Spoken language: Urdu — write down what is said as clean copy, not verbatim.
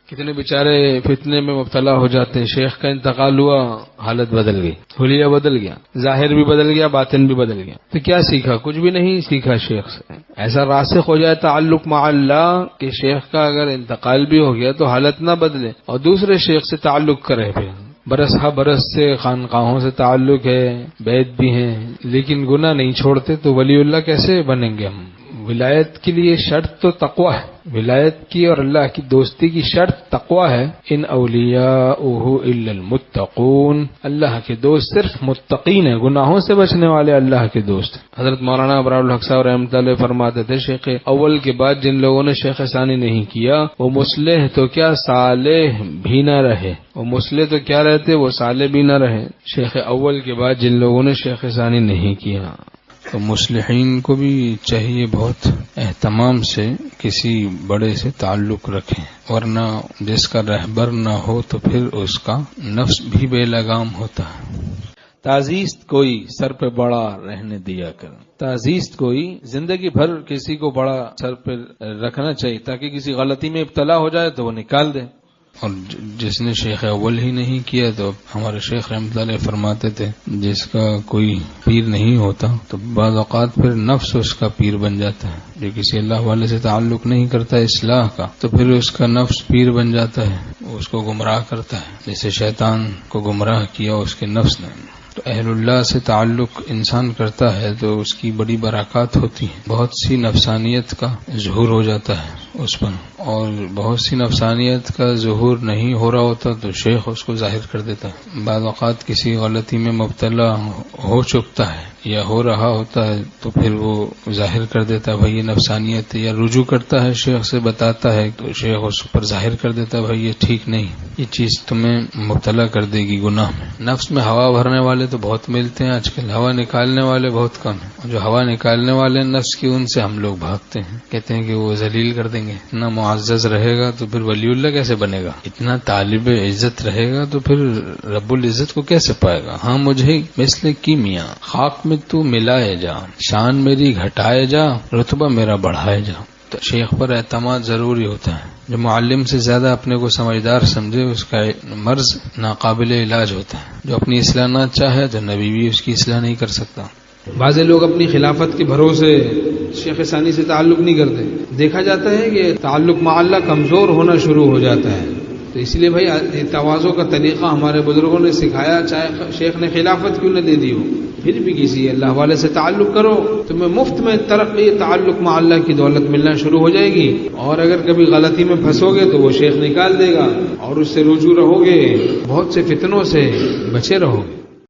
کتنے بیچارے فتنے میں مبتلا ہو جاتے ہیں، شیخ کا انتقال ہوا، حالت بدل گئی، حلیہ بدل گیا، ظاہر بھی بدل گیا، باطن بھی بدل گیا، تو کیا سیکھا؟ کچھ بھی نہیں سیکھا شیخ سے۔ ایسا راسخ ہو جائے تعلق مع اللہ کہ شیخ کا اگر انتقال بھی ہو گیا تو حالت نہ بدلے اور دوسرے شیخ سے تعلق کرے پھر۔ برس ہا برس سے خانقاہوں سے تعلق ہے، بیعت بھی ہیں، لیکن گناہ نہیں چھوڑتے تو ولی اللہ کیسے بنیں گے ہم؟ ولایت کے لیے شرط تو تقوی ہے، ولایت کی اور اللہ کی دوستی کی شرط تقوی ہے۔ ان اولیاؤہ الا المتقون، اللہ کے دوست صرف متقین ہیں، گناہوں سے بچنے والے اللہ کے دوست۔ حضرت مولانا ابرار الحق صاحب رحمۃ اللہ علیہ فرماتے تھے شیخ اول کے بعد جن لوگوں نے شیخ ثانی نہیں کیا وہ مصلح تو کیا صالح بھی نہ رہے، وہ مصلح تو کیا رہتے وہ صالح بھی نہ رہے۔ شیخ اول کے بعد جن لوگوں نے شیخ ثانی نہیں کیا تو مصلحین کو بھی چاہیے بہت اہتمام سے کسی بڑے سے تعلق رکھیں، ورنہ جس کا رہبر نہ ہو تو پھر اس کا نفس بھی بے لگام ہوتا ہے۔ تعزیست کوئی سر پہ بڑا رہنے دیا کر، تعزیست کوئی زندگی بھر کسی کو بڑا سر پہ رکھنا چاہیے تاکہ کسی غلطی میں ابتلا ہو جائے تو وہ نکال دے۔ اور جس نے شیخ اول ہی نہیں کیا تو ہمارے شیخ رحمۃ اللہ علیہ فرماتے تھے جس کا کوئی پیر نہیں ہوتا تو بعض اوقات پھر نفس اس کا پیر بن جاتا ہے، جو کسی اللہ والے سے تعلق نہیں کرتا اصلاح کا تو پھر اس کا نفس پیر بن جاتا ہے، وہ اس کو گمراہ کرتا ہے، جیسے شیطان کو گمراہ کیا اس کے نفس نے۔ تو اہل اللہ سے تعلق انسان کرتا ہے تو اس کی بڑی برکات ہوتی ہیں، بہت سی نفسانیت کا ظہور ہو جاتا ہے اس پر، اور بہت سی نفسانیت کا ظہور نہیں ہو رہا ہوتا تو شیخ اس کو ظاہر کر دیتا ہے۔ بعض اوقات کسی غلطی میں مبتلا ہو چکتا ہے یا ہو رہا ہوتا ہے تو پھر وہ ظاہر کر دیتا ہے بھائی یہ نفسانیت ہے، یا رجوع کرتا ہے شیخ سے بتاتا ہے تو شیخ اس پر ظاہر کر دیتا ہے بھائی یہ ٹھیک نہیں، یہ چیز تمہیں مبتلا کر دے گی گناہ میں۔ نفس میں ہوا بھرنے والے تو بہت ملتے ہیں آج کل، ہوا نکالنے والے بہت کم ہیں، جو ہوا نکالنے والے نفس کی ان سے ہم لوگ بھاگتے ہیں، کہتے ہیں کہ وہ ذلیل کر دیں گے۔ اتنا معزز رہے گا تو پھر ولی اللہ کیسے بنے گا؟ اتنا طالب عزت رہے گا تو پھر رب العزت کو کیسے پائے گا؟ ہاں مجھے مثل کیمیا خاک میں تو ملائے جا، شان میری گھٹائے جا، رتبہ میرا بڑھائے جا۔ تو شیخ پر اعتماد ضروری ہوتا ہے، جو معلم سے زیادہ اپنے کو سمجھدار سمجھے اس کا مرض ناقابل علاج ہوتا ہے، جو اپنی اصلاح نہ چاہے تو نبی بھی اس کی اصلاح نہیں کر سکتا۔ بعض لوگ اپنی خلافت کے بھروسے شیخ ثانی سے تعلق نہیں کرتے، دیکھا جاتا ہے کہ تعلق مع اللہ کمزور ہونا شروع ہو جاتا ہے، تو اس لیے بھائی تواضع کا طریقہ ہمارے بزرگوں نے سکھایا، چاہے شیخ نے خلافت کیوں نہ دے دی ہو، پھر بھی کسی اللہ والے سے تعلق کرو، تمہیں مفت میں ترقی تعلق مع اللہ کی دولت ملنا شروع ہو جائے گی، اور اگر کبھی غلطی میں پھنسو گے تو وہ شیخ نکال دے گا اور اس سے رجوع رہو گے، بہت سے فتنوں سے بچے رہو گے۔